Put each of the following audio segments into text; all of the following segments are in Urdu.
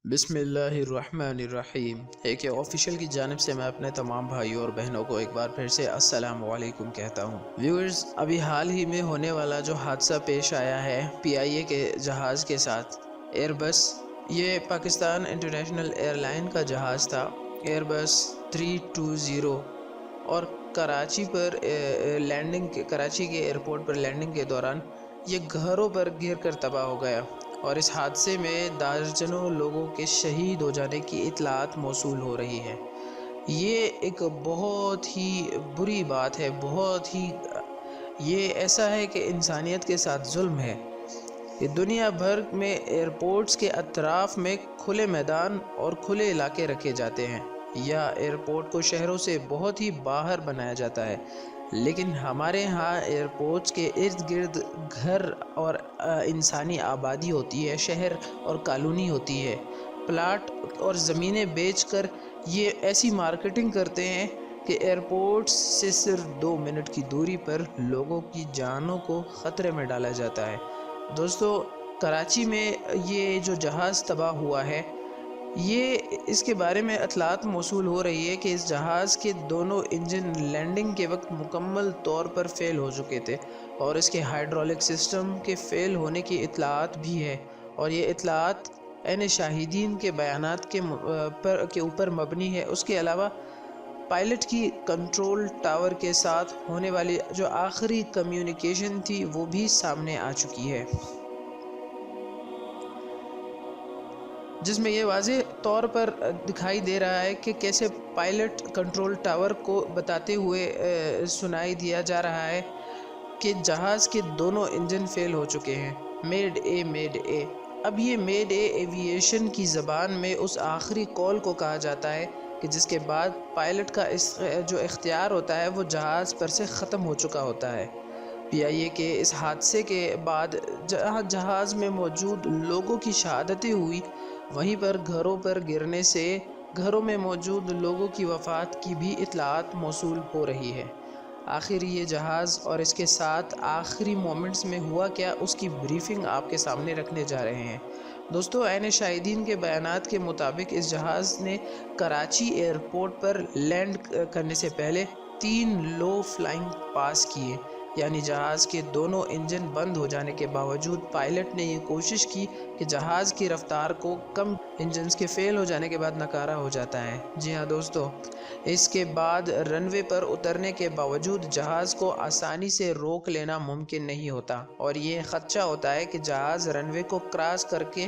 بسم اللہ الرحمن الرحیم۔ ایک آفیشیل کی جانب سے میں اپنے تمام بھائیوں اور بہنوں کو ایک بار پھر سے السلام علیکم کہتا ہوں۔ ویورز، ابھی حال ہی میں ہونے والا جو حادثہ پیش آیا ہے PIA کے جہاز کے ساتھ، ایئر بس، یہ پاکستان انٹرنیشنل ایئر لائن کا جہاز تھا، ایئر بس 320، اور کراچی کے ایئرپورٹ پر لینڈنگ کے دوران یہ گھروں پر گر کر تباہ ہو گیا، اور اس حادثے میں درجنوں لوگوں کے شہید ہو جانے کی اطلاعات موصول ہو رہی ہے۔ یہ ایک بہت ہی بری بات ہے، یہ ایسا ہے کہ انسانیت کے ساتھ ظلم ہے۔ یہ دنیا بھر میں ایئرپورٹس کے اطراف میں کھلے میدان اور کھلے علاقے رکھے جاتے ہیں، یا ایئرپورٹ کو شہروں سے بہت ہی باہر بنایا جاتا ہے، لیکن ہمارے ہاں ایئرپورٹس کے ارد گرد گھر اور انسانی آبادی ہوتی ہے، شہر اور کالونی ہوتی ہے۔ پلاٹ اور زمینیں بیچ کر یہ ایسی مارکیٹنگ کرتے ہیں کہ ایئرپورٹس سے صرف 2 منٹ کی دوری پر لوگوں کی جانوں کو خطرے میں ڈالا جاتا ہے۔ دوستو، کراچی میں یہ جو جہاز تباہ ہوا ہے، اس کے بارے میں اطلاعات موصول ہو رہی ہے کہ اس جہاز کے دونوں انجن لینڈنگ کے وقت مکمل طور پر فیل ہو چکے تھے، اور اس کے ہائیڈرولک سسٹم کے فیل ہونے کی اطلاعات بھی ہے، اور یہ اطلاعات عین شاہدین کے بیانات کے اوپر مبنی ہے۔ اس کے علاوہ پائلٹ کی کنٹرول ٹاور کے ساتھ ہونے والی جو آخری کمیونیکیشن تھی وہ بھی سامنے آ چکی ہے، جس میں یہ واضح طور پر دکھائی دے رہا ہے کہ کیسے پائلٹ کنٹرول ٹاور کو بتاتے ہوئے سنائی دیا جا رہا ہے کہ جہاز کے دونوں انجن فیل ہو چکے ہیں۔ Made a. اب یہ میڈ اے ایوییشن کی زبان میں اس آخری کال کو کہا جاتا ہے کہ جس کے بعد پائلٹ کا جو اختیار ہوتا ہے وہ جہاز پر سے ختم ہو چکا ہوتا ہے۔ PIA کے اس حادثے کے بعد جہاں جہاز میں موجود لوگوں کی شہادتیں ہوئی، وہیں پر گھروں پر گرنے سے گھروں میں موجود لوگوں کی وفات کی بھی اطلاعات موصول ہو رہی ہے۔ آخر یہ جہاز اور اس کے ساتھ آخری مومنٹس میں ہوا کیا، اس کی بریفنگ آپ کے سامنے رکھنے جا رہے ہیں۔ دوستو، عین شاہدین کے بیانات کے مطابق اس جہاز نے کراچی ایئرپورٹ پر لینڈ کرنے سے پہلے 3 لو فلائنگ پاس کیے، یعنی جہاز کے دونوں انجن بند ہو جانے کے باوجود پائلٹ نے یہ کوشش کی کہ جہاز کی رفتار کو کم، انجنز کے فیل ہو جانے کے بعد ناکارہ ہو جاتا ہے۔ جی ہاں دوستو، اس کے بعد رن وے پر اترنے کے باوجود جہاز کو آسانی سے روک لینا ممکن نہیں ہوتا، اور یہ خدشہ ہوتا ہے کہ جہاز رن وے کو کراس کر کے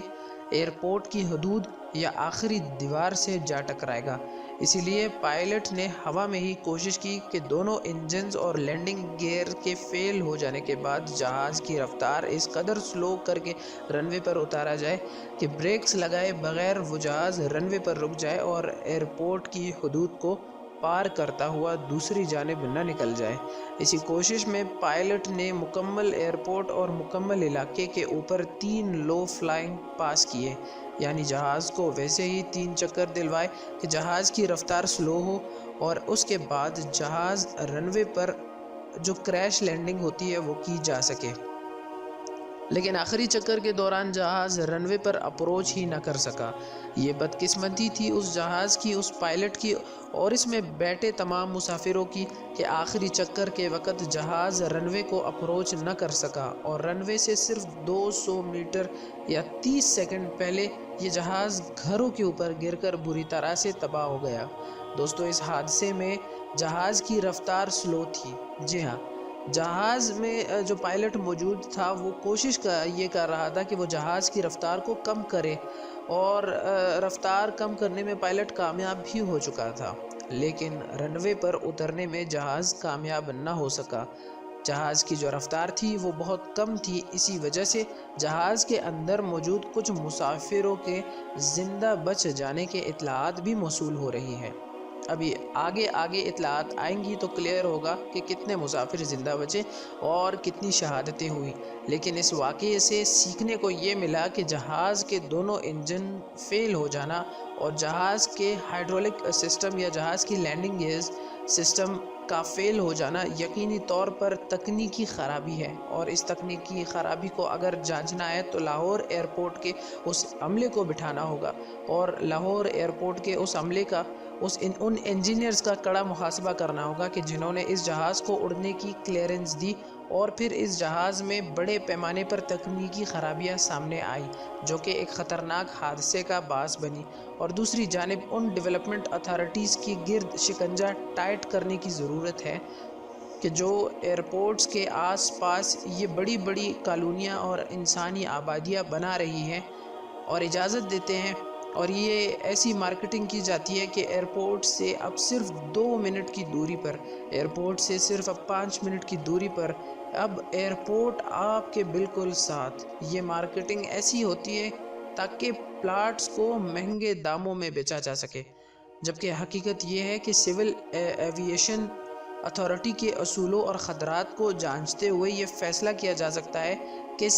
ایئرپورٹ کی حدود یا آخری دیوار سے جا ٹکرائے گا۔ اسی لیے پائلٹ نے ہوا میں ہی کوشش کی کہ دونوں انجنز اور لینڈنگ گیئر کے فیل ہو جانے کے بعد جہاز کی رفتار اس قدر سلو کر کے رن وے پر اتارا جائے کہ بریکس لگائے بغیر وہ جہاز رن وے پر رک جائے اور ایئرپورٹ کی حدود کو پار کرتا ہوا دوسری جانب نہ نکل جائے۔ اسی کوشش میں پائلٹ نے مکمل ایئرپورٹ اور مکمل علاقے کے اوپر 3 لو فلائنگ پاس کیے، یعنی جہاز کو ویسے ہی 3 چکر دلوائے کہ جہاز کی رفتار سلو ہو، اور اس کے بعد جہاز رن وے پر جو کریش لینڈنگ ہوتی ہے وہ کی جا سکے، لیکن آخری چکر کے دوران جہاز رن وے پر اپروچ ہی نہ کر سکا۔ یہ بدقسمتی تھی اس جہاز کی، اس پائلٹ کی اور اس میں بیٹھے تمام مسافروں کی کہ آخری چکر کے وقت جہاز رن وے کو اپروچ نہ کر سکا، اور رن وے سے صرف 200 میٹر یا 30 سیکنڈ پہلے یہ جہاز گھروں کے اوپر گر کر بری طرح سے تباہ ہو گیا۔ دوستو، اس حادثے میں جہاز کی رفتار سلو تھی۔ جی ہاں، جہاز میں جو پائلٹ موجود تھا وہ کوشش یہ کر رہا تھا کہ وہ جہاز کی رفتار کو کم کرے، اور رفتار کم کرنے میں پائلٹ کامیاب بھی ہو چکا تھا، لیکن رن وے پر اترنے میں جہاز کامیاب نہ ہو سکا۔ جہاز کی جو رفتار تھی وہ بہت کم تھی، اسی وجہ سے جہاز کے اندر موجود کچھ مسافروں کے زندہ بچ جانے کے اطلاعات بھی موصول ہو رہی ہیں۔ ابھی آگے اطلاعات آئیں گی تو کلیئر ہوگا کہ کتنے مسافر زندہ بچے اور کتنی شہادتیں ہوئی، لیکن اس واقعے سے سیکھنے کو یہ ملا کہ جہاز کے دونوں انجن فیل ہو جانا اور جہاز کے ہائیڈرولک سسٹم یا جہاز کی لینڈنگ گیئر سسٹم کا فیل ہو جانا یقینی طور پر تکنیکی خرابی ہے، اور اس تکنیکی خرابی کو اگر جانچنا ہے تو لاہور ایئرپورٹ کے اس عملے کو بٹھانا ہوگا، اور لاہور ایئرپورٹ کے اس عملے کا ان انجینئرز کا کڑا محاسبہ کرنا ہوگا کہ جنہوں نے اس جہاز کو اڑنے کی کلیئرنس دی، اور پھر اس جہاز میں بڑے پیمانے پر تکنیکی خرابیاں سامنے آئی جو کہ ایک خطرناک حادثے کا باعث بنی۔ اور دوسری جانب ان ڈیولپمنٹ اتھارٹیز کی گرد شکنجہ ٹائٹ کرنے کی ضرورت ہے کہ جو ایئرپورٹس کے آس پاس یہ بڑی بڑی کالونیاں اور انسانی آبادیاں بنا رہی ہیں اور اجازت دیتے ہیں، اور یہ ایسی مارکیٹنگ کی جاتی ہے کہ ایئرپورٹ سے اب صرف 2 منٹ کی دوری پر، ایئرپورٹ سے صرف اب 5 منٹ کی دوری پر، اب ایئرپورٹ آپ کے بالکل ساتھ۔ یہ مارکیٹنگ ایسی ہوتی ہے تاکہ پلاٹس کو مہنگے داموں میں بیچا جا سکے، جبکہ حقیقت یہ ہے کہ سول ایویشن اتھارٹی کے اصولوں اور خطرات کو جانچتے ہوئے یہ فیصلہ کیا جا سکتا ہے کہ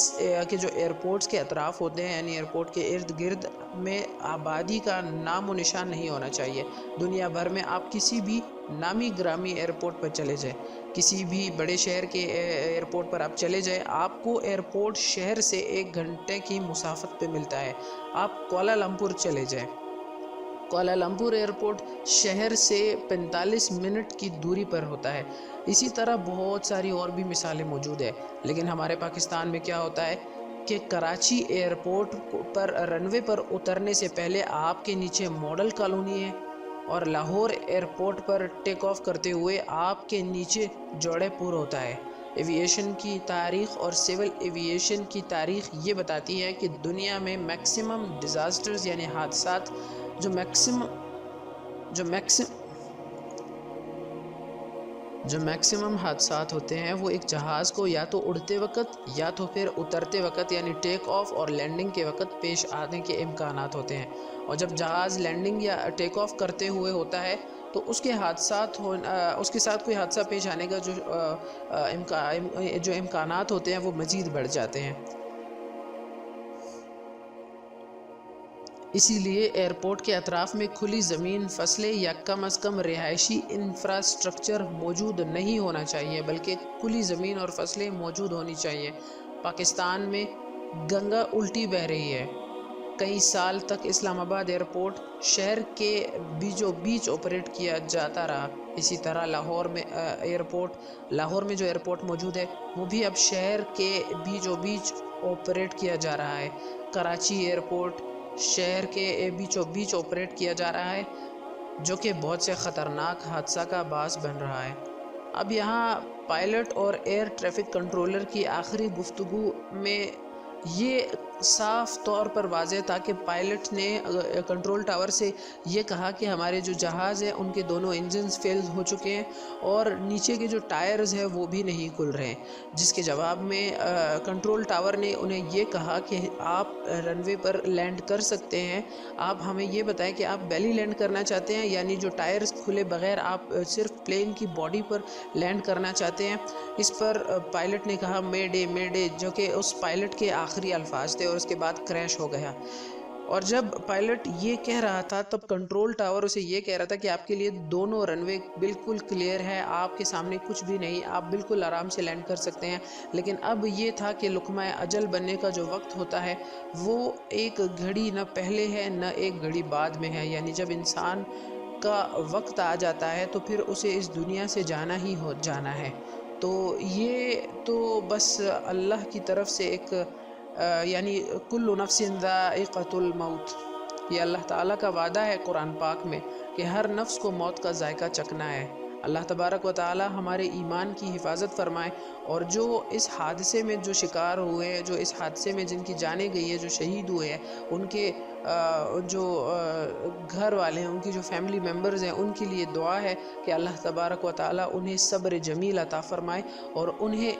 جو ایئرپورٹس کے اطراف ہوتے ہیں، یعنی ایئرپورٹ کے ارد گرد میں آبادی کا نام و نشان نہیں ہونا چاہیے۔ دنیا بھر میں آپ کسی بھی نامی گرامی ایئرپورٹ پر چلے جائیں، کسی بھی بڑے شہر کے ایئرپورٹ پر آپ چلے جائیں، آپ کو ایئرپورٹ شہر سے 1 گھنٹے کی مسافت پہ ملتا ہے۔ آپ کوالالمپور چلے جائیں، کوالالمپور ایئرپورٹ شہر سے 45 منٹ کی دوری پر ہوتا ہے۔ اسی طرح بہت ساری اور بھی مثالیں موجود ہیں، لیکن ہمارے پاکستان میں کیا ہوتا ہے کہ کراچی ایئرپورٹ پر رن وے پر اترنے سے پہلے آپ کے نیچے ماڈل کالونی ہے، اور Lahore airport per take of کرتے ہوئے آپ کے نیچے جوڑے پور ہوتا ہے۔ ایویشن کی تاریخ اور سول ایویشن کی تاریخ یہ بتاتی ہے کہ دنیا میں میکسیمم ڈیزاسٹرز یعنی حادثات جو میکسیمم حادثات ہوتے ہیں وہ ایک جہاز کو یا تو اڑتے وقت یا تو پھر اترتے وقت یعنی ٹیک آف اور لینڈنگ کے وقت پیش آنے کے امکانات ہوتے ہیں، اور جب جہاز لینڈنگ یا ٹیک آف کرتے ہوئے ہوتا ہے تو اس کے ساتھ کوئی حادثہ پیش آنے کا جو امکانات ہوتے ہیں وہ مزید بڑھ جاتے ہیں۔ اسی لیے ایئرپورٹ کے اطراف میں کھلی زمین، فضلے یا کم از کم رہائشی انفراسٹرکچر موجود نہیں ہونا چاہیے، بلکہ کھلی زمین اور فضلیں موجود ہونی چاہیے۔ پاکستان میں گنگا الٹی بہہ رہی ہے۔ کئی سال تک اسلام آباد ایئرپورٹ شہر کے بیچوں بیچ آپریٹ کیا جاتا رہا۔ اسی طرح لاہور میں جو ایئرپورٹ موجود ہے وہ بھی اب شہر کے بیچوں بیچ آپریٹ کیا جا رہا ہے۔ کراچی ایئرپورٹ شہر کے بیچوں بیچ آپریٹ کیا جا رہا ہے، جو کہ بہت سے خطرناک حادثہ کا باعث بن رہا ہے۔ اب یہاں پائلٹ اور ایئر ٹریفک کنٹرولر کی آخری گفتگو میں یہ صاف طور پر واضح تھا کہ پائلٹ نے کنٹرول ٹاور سے یہ کہا کہ ہمارے جو جہاز ہیں ان کے دونوں انجنز فیل ہو چکے ہیں اور نیچے کے جو ٹائرز ہیں وہ بھی نہیں کھل رہے ہیں، جس کے جواب میں کنٹرول ٹاور نے انہیں یہ کہا کہ آپ رن وے پر لینڈ کر سکتے ہیں، آپ ہمیں یہ بتائیں کہ آپ بیلی لینڈ کرنا چاہتے ہیں یعنی جو ٹائرز کھلے بغیر آپ صرف پلین کی باڈی پر لینڈ کرنا چاہتے ہیں۔ اس پر پائلٹ نے کہا مے ڈے مے ڈے، جو کہ اس پائلٹ کے آخری الفاظ تھے، اور اس کے بعد کریش ہو گیا۔ اور جب پائلٹ یہ کہہ رہا تھا تب کنٹرول ٹاور اسے یہ کہہ رہا تھا کہ آپ کے لیے دونوں رن وے بالکل کلیئر ہے، آپ کے سامنے کچھ بھی نہیں، آپ بالکل آرام سے لینڈ کر سکتے ہیں۔ لیکن اب یہ تھا کہ لقمہ اجل بننے کا جو وقت ہوتا ہے وہ ایک گھڑی نہ پہلے ہے نہ ایک گھڑی بعد میں ہے، یعنی جب انسان کا وقت آ جاتا ہے تو پھر اسے اس دنیا سے جانا ہی ہو جانا ہے۔ تو یہ تو بس اللہ کی طرف سے ایک یعنی کل نفس ذائقۃ الموت، یہ اللہ تعالیٰ کا وعدہ ہے قرآن پاک میں کہ ہر نفس کو موت کا ذائقہ چکھنا ہے۔ اللہ تبارک و تعالیٰ ہمارے ایمان کی حفاظت فرمائے، اور جو اس حادثے میں جو شکار ہوئے ہیں، جو اس حادثے میں جن کی جانیں گئی ہے، جو شہید ہوئے ہیں، ان کے جو گھر والے ہیں، ان کی جو فیملی ممبرز ہیں، ان کے لیے دعا ہے کہ اللہ تبارک و تعالیٰ انہیں صبر جمیل عطا فرمائے اور انہیں